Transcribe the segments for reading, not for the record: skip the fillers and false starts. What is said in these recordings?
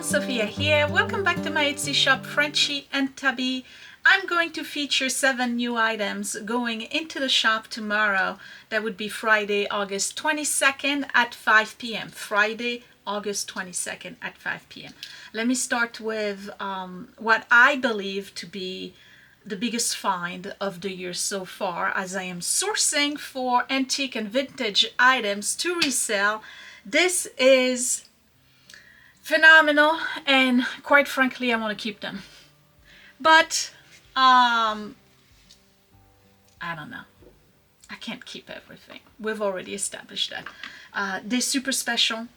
Sophia here. Welcome back to my Esty Shop, Frenchy and Tubby. I'm going to feature 7 new items going into the shop tomorrow. That would be Friday, August 22nd at 5 p.m. Friday, August 22nd at 5 p.m. Let me start with what I believe to be the biggest find of the year so far, as I am sourcing for antique and vintage items to resell. This is phenomenal, and quite frankly, I want to keep them. But I don't know. I can't keep everything. We've already established that. They're super special.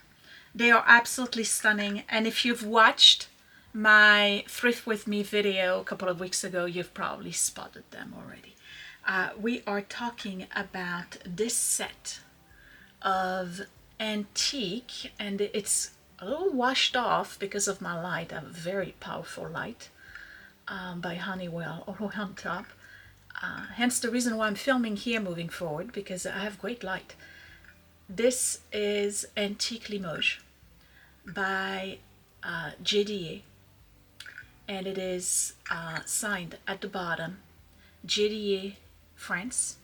They are absolutely stunning. And if you've watched my Thrift With Me video a couple of weeks ago, you've probably spotted them already. We are talking about this set of antique, and it's a little washed off because of my light. I have a very powerful light by Honeywell all the way on top. Hence the reason why I'm filming here moving forward, because I have great light. This is Antique Limoges by JDA, and it is signed at the bottom, JDA France,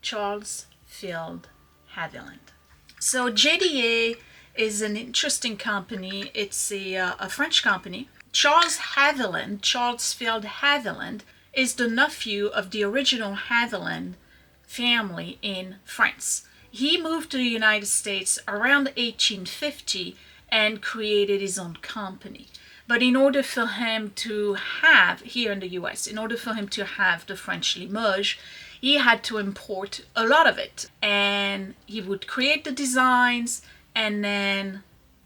Charles Field Haviland. So JDA is an interesting company. It's a French company. Charles Field Haviland, is the nephew of the original Haviland family in France. He moved to the United States around 1850 and created his own company. But in order for him to have, here in the US, in order for him to have the French Limoges, he had to import a lot of it. And he would create the designs, and then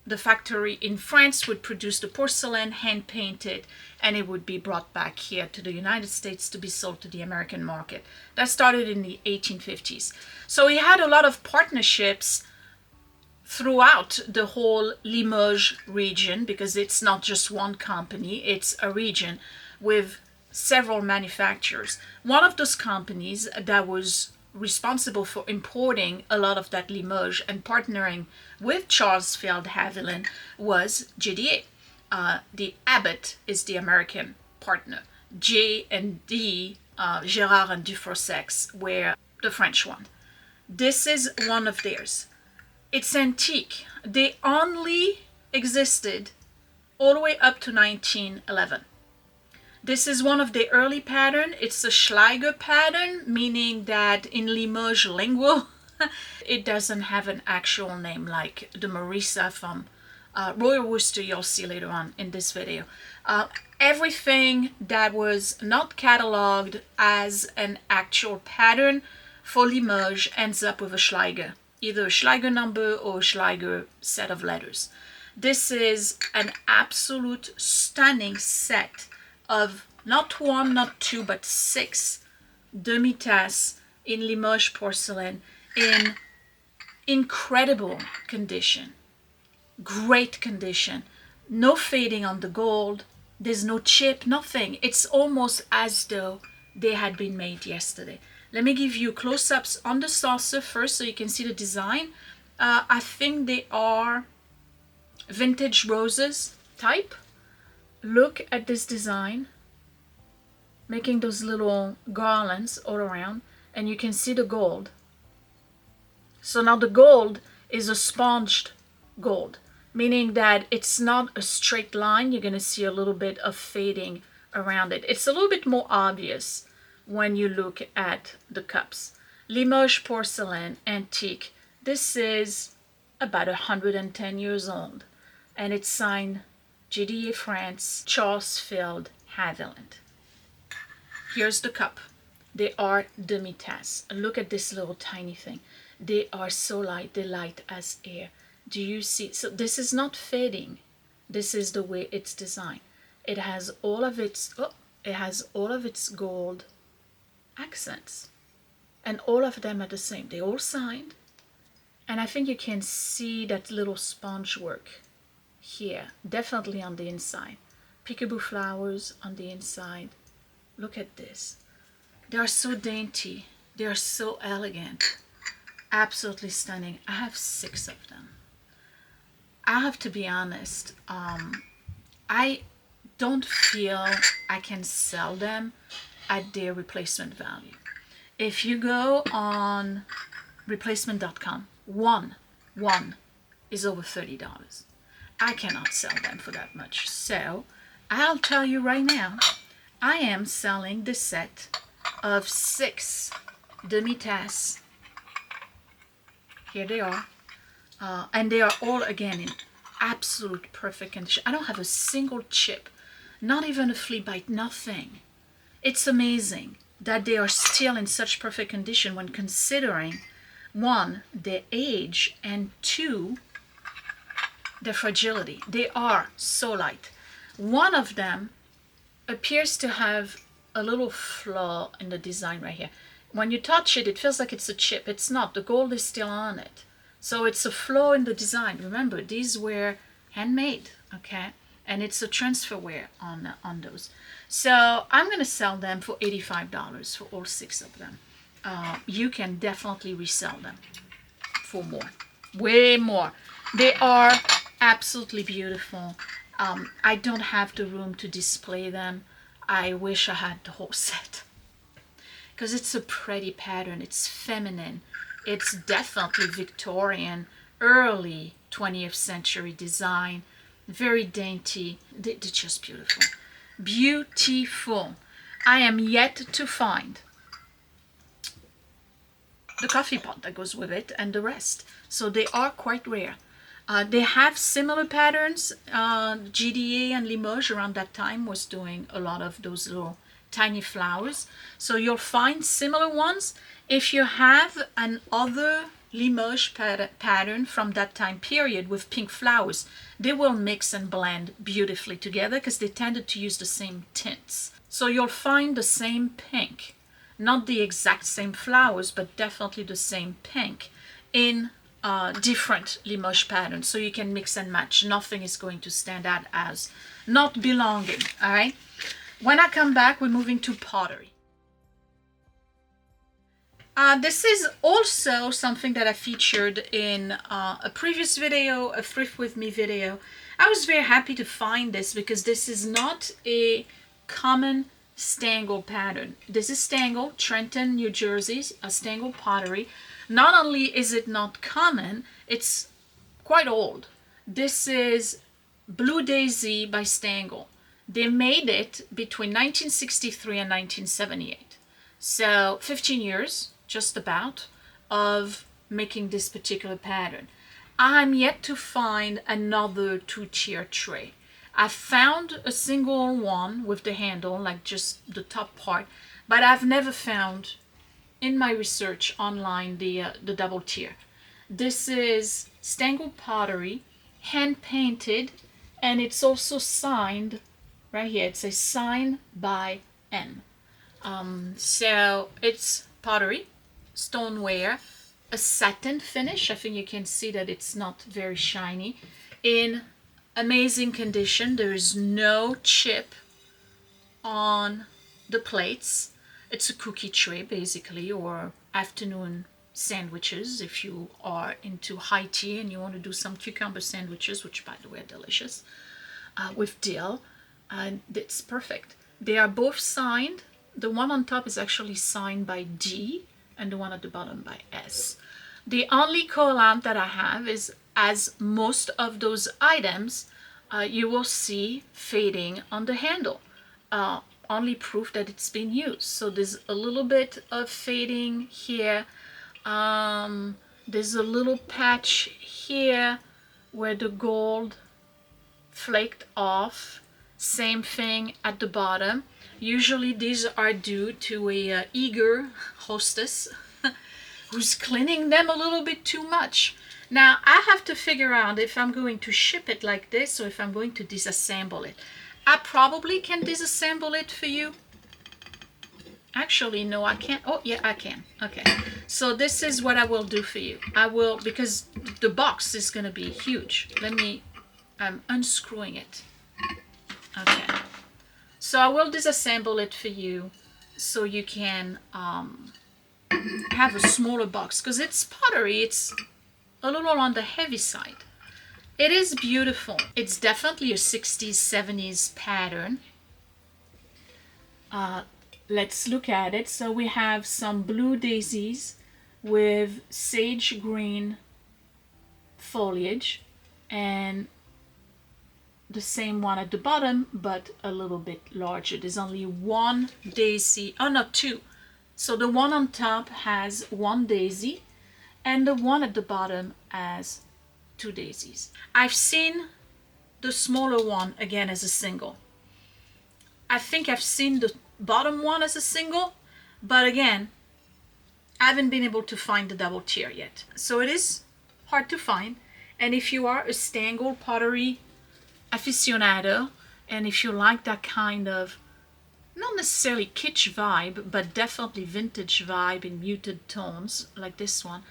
the factory in France would produce the porcelain, hand painted, and it would be brought back here to the United States to be sold to the American market. That started in the 1850s. So he had a lot of partnerships throughout the whole Limoges region, because it's not just one company, it's a region with several manufacturers. One of those companies that was responsible for importing a lot of that Limoges and partnering with Charles Field Haviland was JDA. The Abbott is the American partner. J and D, Gérard and Dufoursex, were the French one. This is one of theirs. It's antique. They only existed all the way up to 1911. This is one of the early pattern. It's a Schleiger pattern, meaning that in Limoges lingo, it doesn't have an actual name like the Marisa from Royal Worcester you'll see later on in this video. Everything that was not cataloged as an actual pattern for Limoges ends up with a Schleiger, either a Schleiger number or a Schleiger set of letters. This is an absolute stunning set of not one, not two, but 6 demi-tasse in Limoges porcelain in incredible condition, great condition, no fading on the gold, there's no chip, nothing. It's almost as though they had been made yesterday. Let me give you close-ups on the saucer first so you can see the design. I think they are vintage roses type. Look at this design, making those little garlands all around, and you can see the gold. So now the gold is a sponged gold, meaning that it's not a straight line. You're going to see a little bit of fading around it. It's a little bit more obvious when you look at the cups. Limoges porcelain, antique. This is about 110 years old, and it's signed JDA France, Charles Field Haviland. Here's the cup. They are demi-tasse. Look at this little tiny thing. They are so light, they're light as air. Do you see? So this is not fading. This is the way it's designed. It has all of its gold accents, and all of them are the same. They all signed, and I think you can see that little sponge work here, definitely on the inside. Peekaboo flowers on the inside. Look at this. They are so dainty. They are so elegant. Absolutely stunning. I have 6 of them. I have to be honest, I don't feel I can sell them at their replacement value. If you go on replacement.com, one is over $30. I cannot sell them for that much. So I'll tell you right now, I am selling the set of 6 demi-tasse. Here they are. And they are all, again, in absolute perfect condition. I don't have a single chip, not even a flea bite, nothing. It's amazing that they are still in such perfect condition when considering, 1, their age, and 2, their fragility. They are so light. One of them appears to have a little flaw in the design right here. When you touch it, it feels like it's a chip. It's not. The gold is still on it. So it's a flaw in the design. Remember, these were handmade, okay? And it's a transfer wear on those. So I'm going to sell them for $85 for all 6 of them. You can definitely resell them for more, way more. They are absolutely beautiful. I don't have the room to display them. I wish I had the whole set, because it's a pretty pattern. It's feminine. It's definitely Victorian, early 20th century design. Very dainty. They're just beautiful. Beautiful. I am yet to find the coffee pot that goes with it and the rest. So they are quite rare. They have similar patterns. GDA and Limoges around that time was doing a lot of those little tiny flowers. So you'll find similar ones. If you have an other Limoges pattern from that time period with pink flowers, they will mix and blend beautifully together because they tended to use the same tints. So you'll find the same pink, not the exact same flowers, but definitely the same pink in different Limoges patterns. So you can mix and match. Nothing is going to stand out as not belonging, all right? When I come back, we're moving to pottery. This is also something that I featured in a previous video, a thrift with me video. I was very happy to find this because this is not a common Stangl pattern. This is Stangl, Trenton, New Jersey, a Stangl pottery. Not only is it not common, it's quite old. This is Blue Daisy by Stangl. They made it between 1963 and 1978. So 15 years, just about, of making this particular pattern. I'm yet to find another 2-tier tray. I found a single one with the handle, like just the top part, but I've never found in my research online the double tier. This is Stangl pottery, hand painted, and it's also signed right here. It says signed by M. So it's pottery, stoneware, a satin finish. I think you can see that it's not very shiny. In amazing condition. There is no chip on the plates. It's a cookie tray basically, or afternoon sandwiches if you are into high tea and you want to do some cucumber sandwiches, which by the way are delicious, with dill. And it's perfect. They are both signed. The one on top is actually signed by D and the one at the bottom by S. The only call out that I have is, as most of those items, you will see fading on the handle. Only proof that it's been used. So there's a little bit of fading here. There's a little patch here where the gold flaked off. Same thing at the bottom. Usually these are due to a eager hostess who's cleaning them a little bit too much. Now I have to figure out if I'm going to ship it like this or if I'm going to disassemble it. I probably can disassemble it for you. Actually, no, I can't. Oh, yeah, I can. Okay. So this is what I will do for you. I will, because the box is going to be huge. Let me, I'm unscrewing it. Okay. So I will disassemble it for you so you can have a smaller box. Because it's pottery, it's a little on the heavy side. It is beautiful. It's definitely a 60s, 70s pattern. Let's look at it. So we have some blue daisies with sage green foliage and the same one at the bottom, but a little bit larger. There's only one daisy, oh no, two. So the one on top has one daisy and the one at the bottom has two daisies. I've seen the smaller one again as a single. I think I've seen the bottom one as a single, but again, I haven't been able to find the double tier yet. So it is hard to find. And if you are a Stangl pottery aficionado, and if you like that kind of, not necessarily kitsch vibe, but definitely vintage vibe in muted tones, like this one,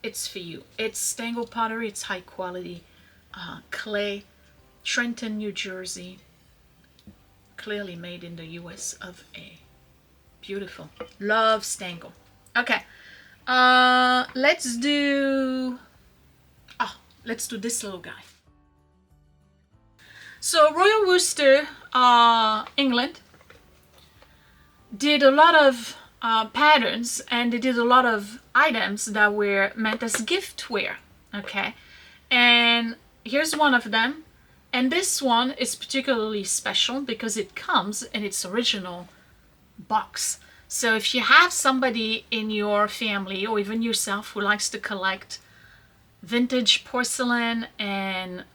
it's for you. It's Stangl pottery, it's high quality clay, Trenton, New Jersey, clearly made in the US of A. Beautiful. Love Stangl. Okay, let's do this little guy. So Royal Worcester, England, did a lot of patterns, and they did a lot of items that were meant as giftware. Okay, and here's one of them. And this one is particularly special because it comes in its original box. So if you have somebody in your family or even yourself who likes to collect vintage porcelain and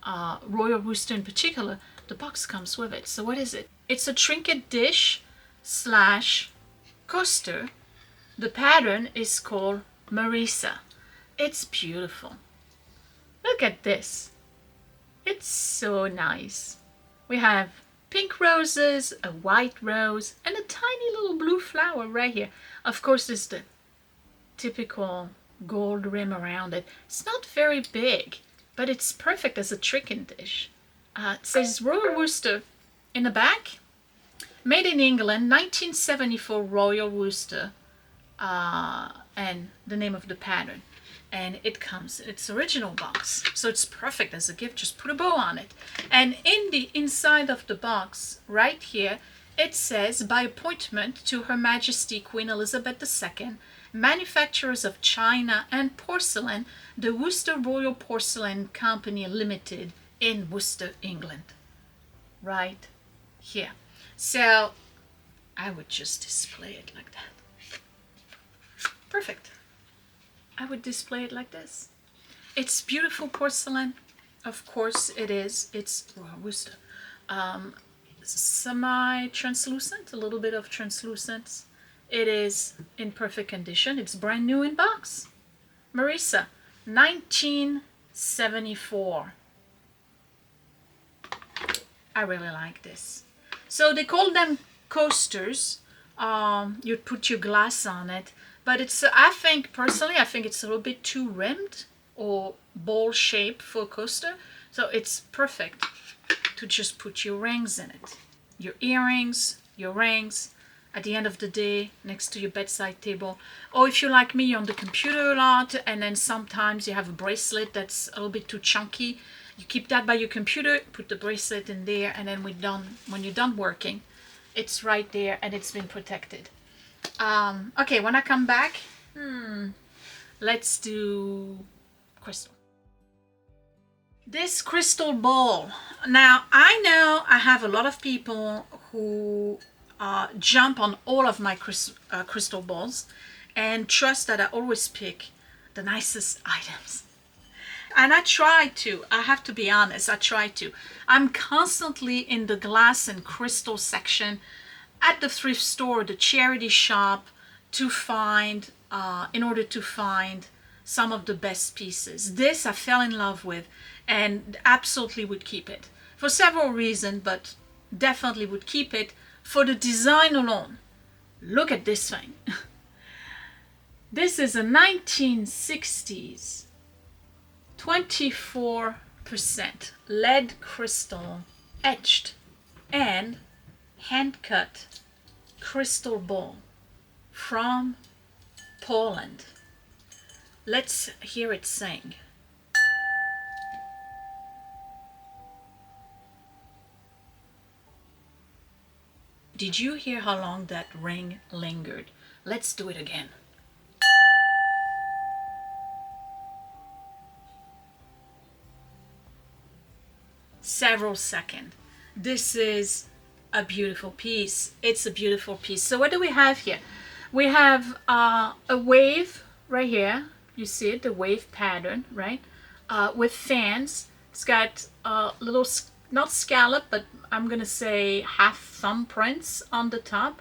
Royal Worcester in particular, the box comes with it. So what is it? It's a trinket dish slash coaster. The pattern is called Marisa. It's beautiful. Look at this. It's so nice. We have pink roses, a white rose, and a tiny little blue flower right here. Of course, there's the typical gold rim around it. It's not very big, but it's perfect as a trinket dish. It says Royal Worcester in the back. Made in England, 1974 Royal Worcester, and the name of the pattern. And it comes in its original box, so it's perfect as a gift. Just put a bow on it. And in the inside of the box, right here, it says, by appointment to Her Majesty Queen Elizabeth II, manufacturers of china and porcelain, the Worcester Royal Porcelain Company Limited in Worcester, England. Right here. So I would just display it like that. Perfect. I would display it like this. It's beautiful porcelain. Of course it is. It's Royal Worcester. Semi-translucent, a little bit of translucence. It is in perfect condition. It's brand new in box. Marisa, 1974. I really like this. So they call them coasters. You'd put your glass on it. But it's, I think, personally, I think it's a little bit too rimmed or bowl shaped for a coaster. So it's perfect to just put your rings in it. Your earrings, your rings, at the end of the day, next to your bedside table. Or if you're like me, you're on the computer a lot, and then sometimes you have a bracelet that's a little bit too chunky. You keep that by your computer, put the bracelet in there, and then when you're done working, it's right there and it's been protected. Okay, when I come back, let's do crystal. This crystal ball. Now, I know I have a lot of people who jump on all of my crystal balls and trust that I always pick the nicest items. And I try to, I have to be honest, I try to. I'm constantly in the glass and crystal section at the thrift store, the charity shop, to find, in order to find some of the best pieces. This I fell in love with and absolutely would keep it. For several reasons, but definitely would keep it for the design alone. Look at this thing. This is a 1960s 24% lead crystal etched and hand-cut crystal ball from Poland. Let's hear it sing. Did you hear how long that ring lingered? Let's do it again. Several seconds. This is a beautiful piece. It's a beautiful piece. So what do we have here? We have a wave right here. You see it, the wave pattern, right? With fans. It's got little, not scallop, but I'm gonna say half thumbprints on the top.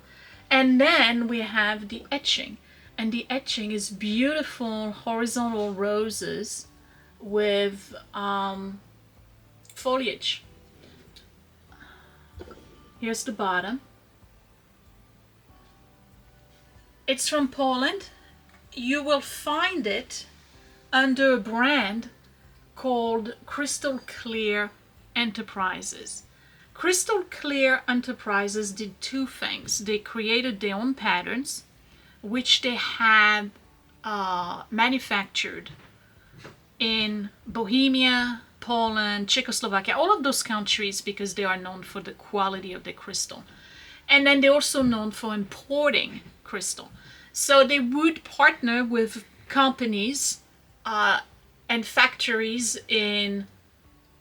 And then we have the etching. And the etching is beautiful horizontal roses with foliage. Here's the bottom. It's from Poland. You will find it under a brand called Crystal Clear Enterprises. Crystal Clear Enterprises did two things. They created their own patterns, which they had manufactured in Bohemia, Poland, Czechoslovakia, all of those countries, because they are known for the quality of the crystal. And then they're also known for importing crystal. So they would partner with companies and factories in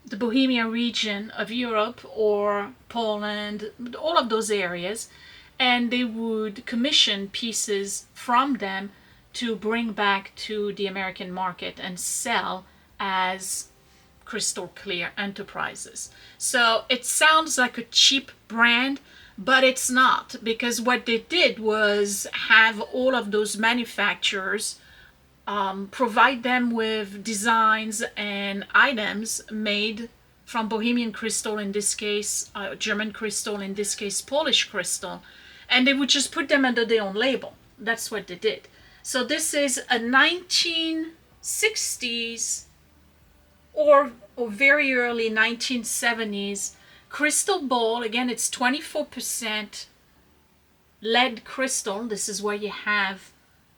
the Bohemia region of Europe or Poland, all of those areas, and they would commission pieces from them to bring back to the American market and sell as Crystal Clear Enterprises. So it sounds like a cheap brand, but it's not, because what they did was have all of those manufacturers provide them with designs and items made from Bohemian crystal, in this case German crystal, in this case Polish crystal, and they would just put them under their own label. That's what they did. So this is a 1960s or very early 1970s crystal bowl. Again, it's 24% lead crystal. This is where you have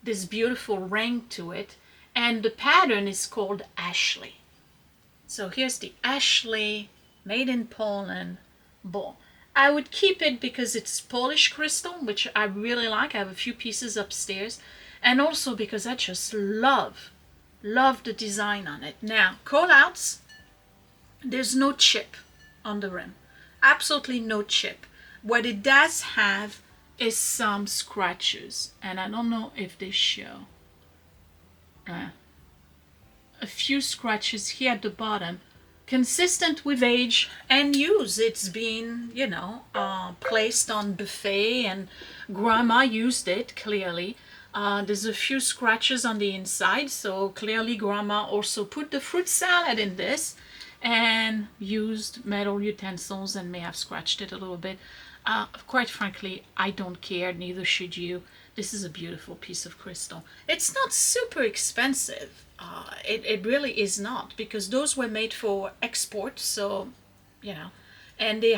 this beautiful ring to it, and the pattern is called Aynsley. So here's the Aynsley made in Poland bowl. I would keep it because it's Polish crystal, which I really like. I have a few pieces upstairs, and also because I just love the design on it. Now, call outs, there's no chip on the rim, absolutely no chip. What it does have is some scratches, and I don't know if they show. A few scratches here at the bottom, consistent with age and use. It's been, you know, placed on buffet, and grandma used it clearly. There's a few scratches on the inside, so clearly grandma also put the fruit salad in this and used metal utensils and may have scratched it a little bit. Quite frankly, I don't care, neither should you. This is a beautiful piece of crystal. It's not super expensive. It really is not, because those were made for export, so, you know, and they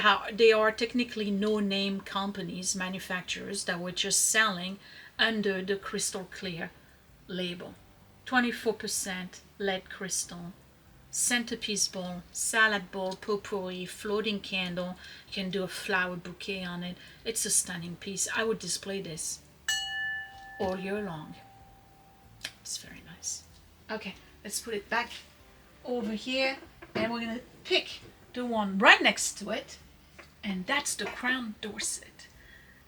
are technically no-name companies, manufacturers that were just selling under the Crystal Clear label. 24% lead crystal. Centerpiece bowl, salad bowl, potpourri, floating candle. You can do a flower bouquet on it. It's a stunning piece. I would display this all year long. It's very nice. Okay, let's put it back over here, and we're gonna pick the one right next to it, and that's the Crown Dorset.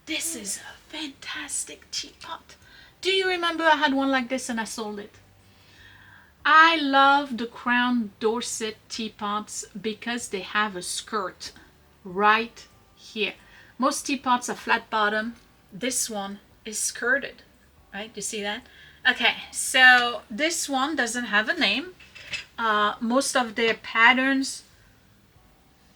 This is a fantastic teapot. Do you remember I had one like this and I sold it? I love the Crown Dorset teapots because they have a skirt right here. Most teapots are flat bottom. This one is skirted, right? You see that? Okay, so this one doesn't have a name. Most of their patterns,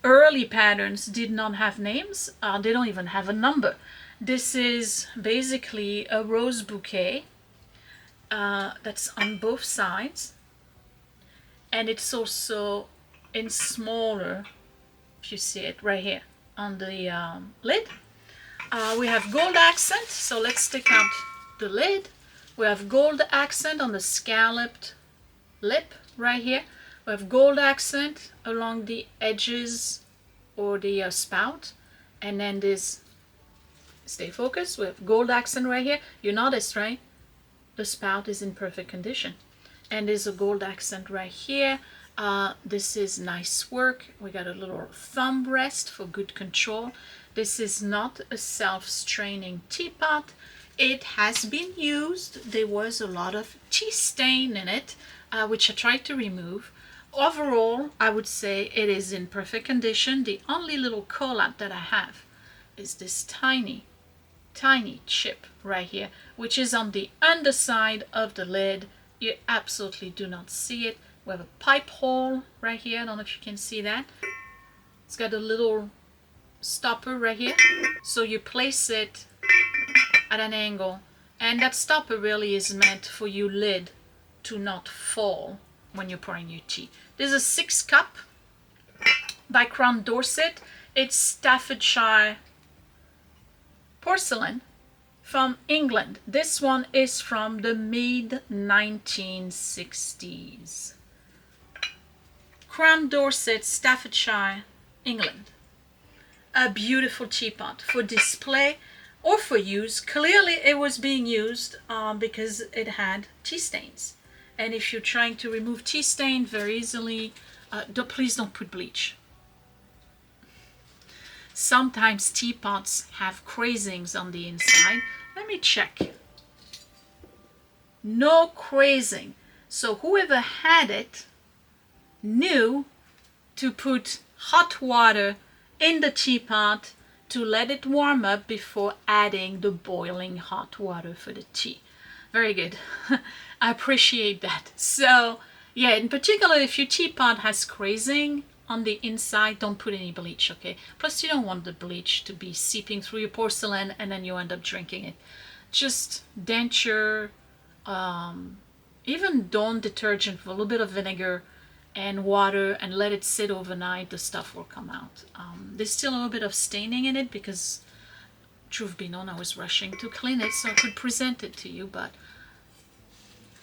early patterns, did not have names. They don't even have a number. This is basically a rose bouquet that's on both sides, and it's also in smaller, if you see it right here on the lid. We have gold accent, so let's take out the lid. We have gold accent on the scalloped lip right here. We have gold accent along the edges or the spout, and then this stay focused, we have gold accent right here. You notice, right? The spout is in perfect condition. And there's a gold accent right here. This is nice work. We got a little thumb rest for good control. This is not a self-straining teapot. It has been used. There was a lot of tea stain in it, which I tried to remove. Overall, I would say it is in perfect condition. The only little call out that I have is this tiny chip right here, which is on the underside of the lid. You absolutely do not see it. We have a pipe hole right here. I don't know if you can see that. It's got a little stopper right here. So you place it at an angle, and that stopper really is meant for your lid to not fall when you're pouring your tea. There's a 6 cup by Crown Dorset. It's Staffordshire porcelain from England. This one is from the mid 1960s. Crown Dorset, Staffordshire, England. A beautiful teapot for display or for use. Clearly it was being used because it had tea stains. And if you're trying to remove tea stain very easily, please don't put bleach. Sometimes teapots have crazings on the inside. Let me check. No crazing. So whoever had it knew to put hot water in the teapot to let it warm up before adding the boiling hot water for the tea. Very good. I appreciate that. So yeah, in particular, if your teapot has crazing on the inside, don't put any bleach, okay? Plus you don't want the bleach to be seeping through your porcelain and then you end up drinking it. Just denture, even Dawn detergent with a little bit of vinegar and water and let it sit overnight, the stuff will come out. There's still a little bit of staining in it because, truth be known, I was rushing to clean it so I could present it to you, but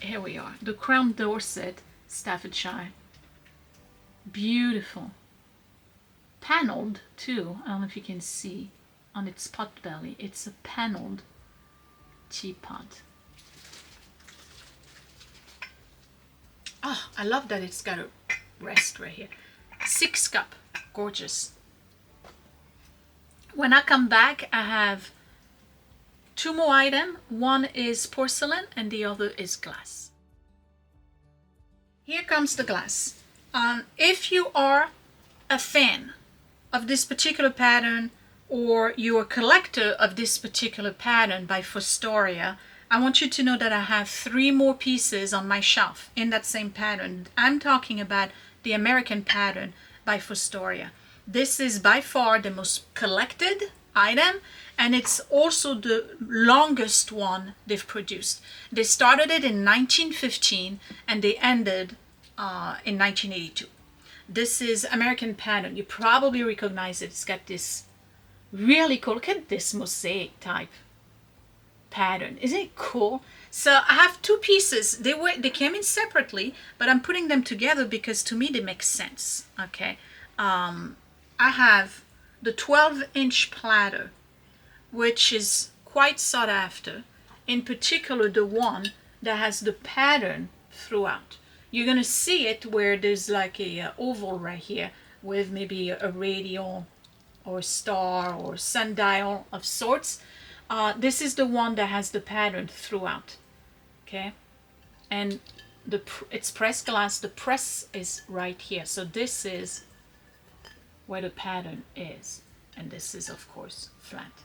here we are. The Crown Dorset, Staffordshire. Beautiful. Paneled too. I don't know if you can see on its pot belly. It's a paneled teapot. Oh, I love that it's got a rest right here. 6 cup. Gorgeous. When I come back, I have 2 more items. One is porcelain and the other is glass. Here comes the glass. If you are a fan of this particular pattern or you're a collector of this particular pattern by Fostoria, I want you to know that I have 3 more pieces on my shelf in that same pattern. I'm talking about the American pattern by Fostoria. This is by far the most collected item, and it's also the longest one they've produced. They started it in 1915 and they ended in 1982. This is American pattern. You probably recognize it. It's got this really cool, look at this mosaic type pattern. Isn't it cool? So I have 2 pieces. They came in separately, but I'm putting them together because to me they make sense. Okay. I have the 12-inch platter, which is quite sought after. In particular, the one that has the pattern throughout. You're gonna see it where there's like a oval right here with maybe a radial or star or sundial of sorts. This is the one that has the pattern throughout. Okay, and it's pressed glass. The press is right here. So this is where the pattern is, and this is of course flat.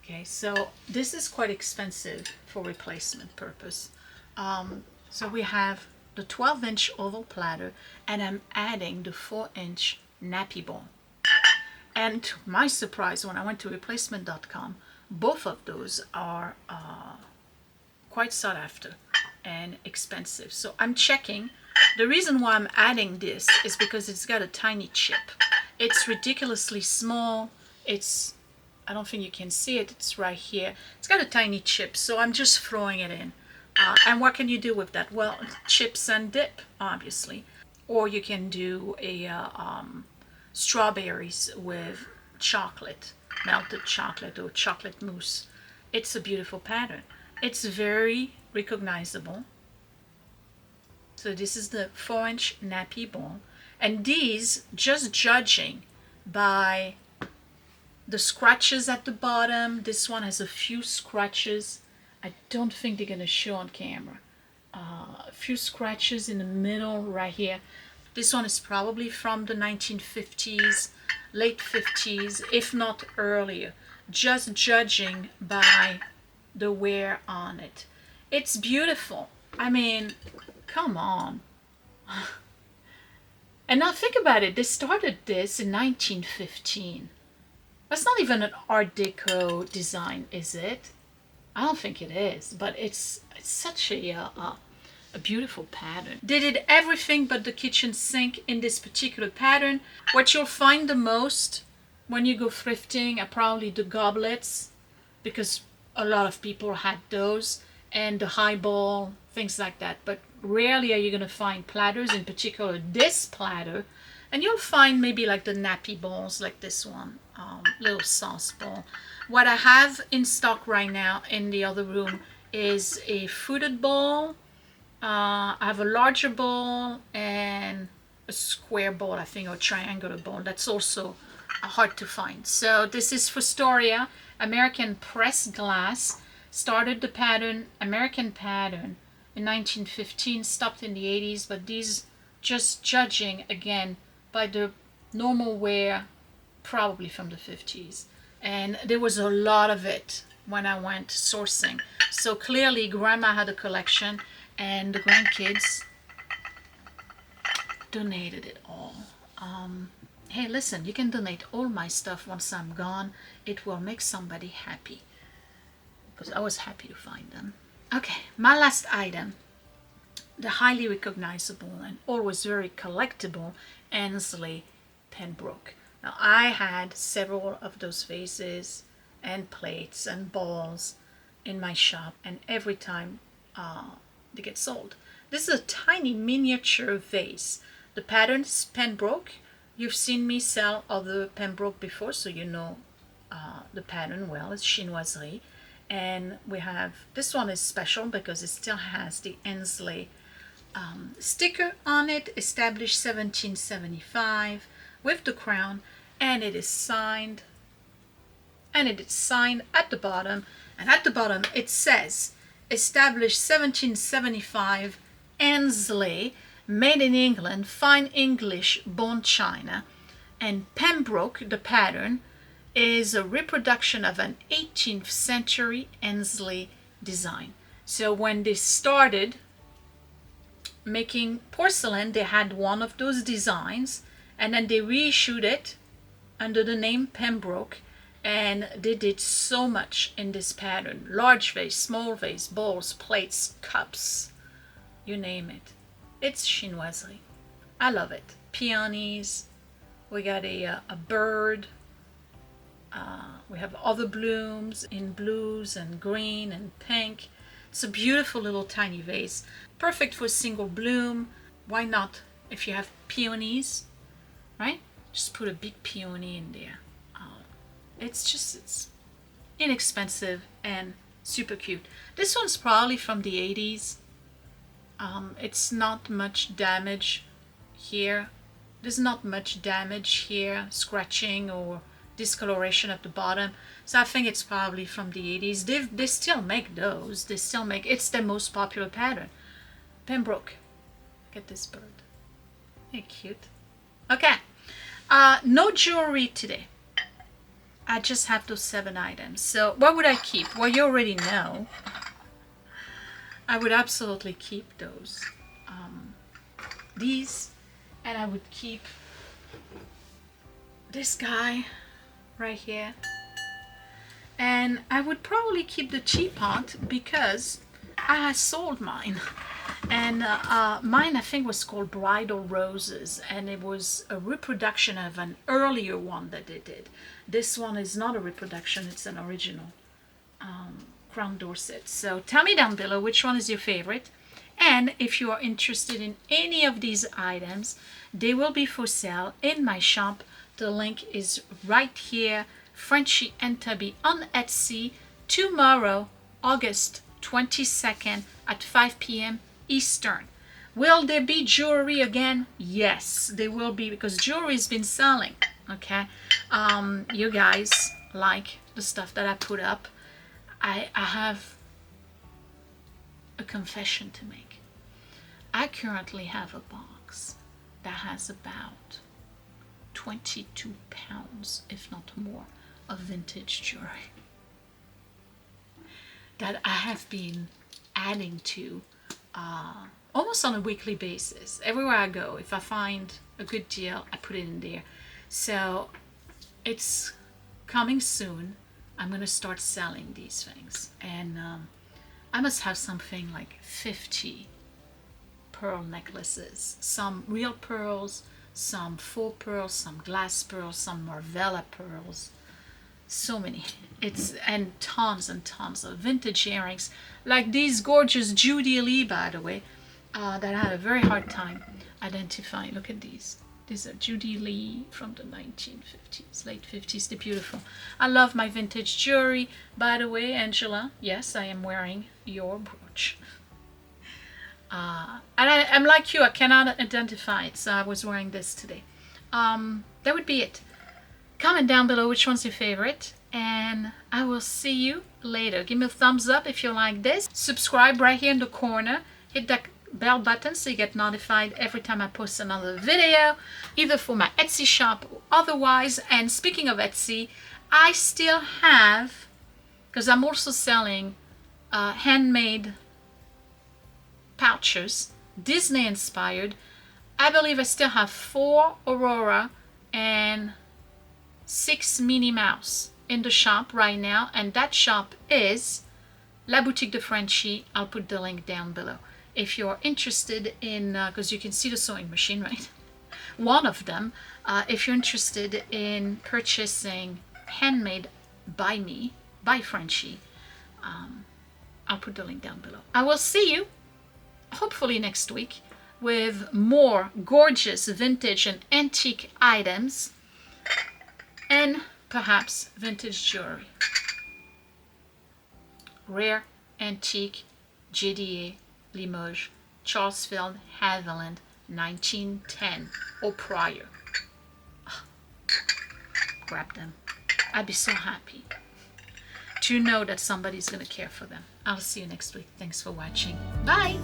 Okay, so this is quite expensive for replacement purpose. So we have the 12-inch oval platter, and I'm adding the 4-inch nappy bowl. And to my surprise, when I went to replacement.com, both of those are quite sought after and expensive. So I'm checking. The reason why I'm adding this is because it's got a tiny chip. It's ridiculously small. I don't think you can see it. It's right here. It's got a tiny chip, so I'm just throwing it in. And what can you do with that? Well, chips and dip, obviously. Or you can do a strawberries with chocolate. melted chocolate or chocolate mousse. It's a beautiful pattern. It's very recognizable. So this is the 4-inch nappy ball. And these, just judging by the scratches at the bottom, this one has a few scratches. I don't think they're going to show on camera. A few scratches in the middle right here. This one is probably from the 1950s, late 50s, if not earlier, just judging by the wear on it. It's beautiful. I mean, come on. And now think about it. They started this in 1915. That's not even an Art Deco design, is it? I don't think it is, but it's such a beautiful pattern. They did everything but the kitchen sink in this particular pattern. What you'll find the most when you go thrifting are probably the goblets, because a lot of people had those, and the highball, things like that. But rarely are you going to find platters, in particular this platter. And you'll find maybe like the nappy bowls, like this one, little sauce bowl. What I have in stock right now in the other room is a fruited bowl. I have a larger bowl and a square bowl, I think, or triangular bowl. That's also hard to find. So this is Fostoria, American pressed glass. Started the pattern, American pattern, in 1915, stopped in the 80s, but these, just judging again by the normal wear, probably from the 50s. And there was a lot of it when I went sourcing. So clearly grandma had a collection and the grandkids donated it all. Hey, listen, you can donate all my stuff once I'm gone. It will make somebody happy, because I was happy to find them. Okay, my last item, the highly recognizable and always very collectible Aynsley Pembroke. Now, I had several of those vases and plates and bowls in my shop, and every time they get sold. This is a tiny miniature vase. The pattern is Pembroke. You've seen me sell other Pembroke before, so you know the pattern well. It's chinoiserie. And we have, this one is special because it still has the Aynsley sticker on it, established 1775 with the crown, and it is signed. And it is signed at the bottom, and at the bottom it says established 1775, Aynsley, made in England, fine English, bone china. And Pembroke, the pattern, is a reproduction of an 18th century Aynsley design. So when they started making porcelain, they had one of those designs, and then they reissued it under the name Pembroke, and they did so much in this pattern. Large vase, small vase, bowls, plates, cups, you name it. It's chinoiserie. I love it. Peonies. We got a bird. We have other blooms in blues and green and pink. It's a beautiful little tiny vase. Perfect for single bloom. Why not? If you have peonies, right? Just put a big peony in there. It's inexpensive and super cute. This one's probably from the 80s. It's not much damage here. There's not much damage here, scratching or discoloration at the bottom. So I think it's probably from the 80s. They still make those. They still make, it's the most popular pattern. Pembroke. Look at this bird. Hey, cute. Okay. No jewelry today. I just have those 7 items. So what would I keep? Well, you already know. I would absolutely keep those. These, and I would keep this guy right here. And I would probably keep the teapot because I sold mine. And mine, I think, was called Bridal Roses, and it was a reproduction of an earlier one that they did. This one is not a reproduction, it's an original Crown Dorset. So tell me down below which one is your favorite. And if you are interested in any of these items, they will be for sale in my shop. The link is right here Frenchy and Tubby on Etsy tomorrow, August 22nd at 5 p.m. Eastern. Will there be jewelry again? Yes, there will be, because jewelry's been selling. Okay, you guys like the stuff that I put up. I have a confession to make. I currently have a box that has about 22 pounds, if not more, of vintage jewelry that I have been adding to almost on a weekly basis. Everywhere I go, if I find a good deal, I put it in there. So it's coming soon. I'm going to start selling these things. And I must have something like 50 pearl necklaces. Some real pearls, some faux pearls, some glass pearls, some Marvella pearls. So many. And tons of vintage earrings, like these gorgeous Judy Lee, by the way, that I had a very hard time identifying. Look at these. These are Judy Lee from the 1950s, late 50s. They're beautiful. I love my vintage jewelry. By the way, Angela, yes, I am wearing your brooch. And I'm like you, I cannot identify it, so I was wearing this today. That would be it. Comment down below which one's your favorite, and I will see you later. Give me a thumbs up if you like this. Subscribe right here in the corner. Hit that bell button so you get notified every time I post another video, either for my Etsy shop or otherwise. And speaking of Etsy, I still have, because I'm also selling handmade pouches, Disney inspired. I believe I still have 4 Aurora and 6 Minnie Mouse in the shop right now, and that shop is La Boutique de Frenchy. I'll put the link down below if you're interested in, because you can see the sewing machine, right? One of them. If you're interested in purchasing handmade by me, by Frenchy, I'll put the link down below. I will see you hopefully next week with more gorgeous vintage and antique items, and perhaps vintage jewelry. Rare, antique, JDA, Limoges, Charlesfield, Haviland, 1910 or prior. Grab them. I'd be so happy to know that somebody's going to care for them. I'll see you next week. Thanks for watching. Bye!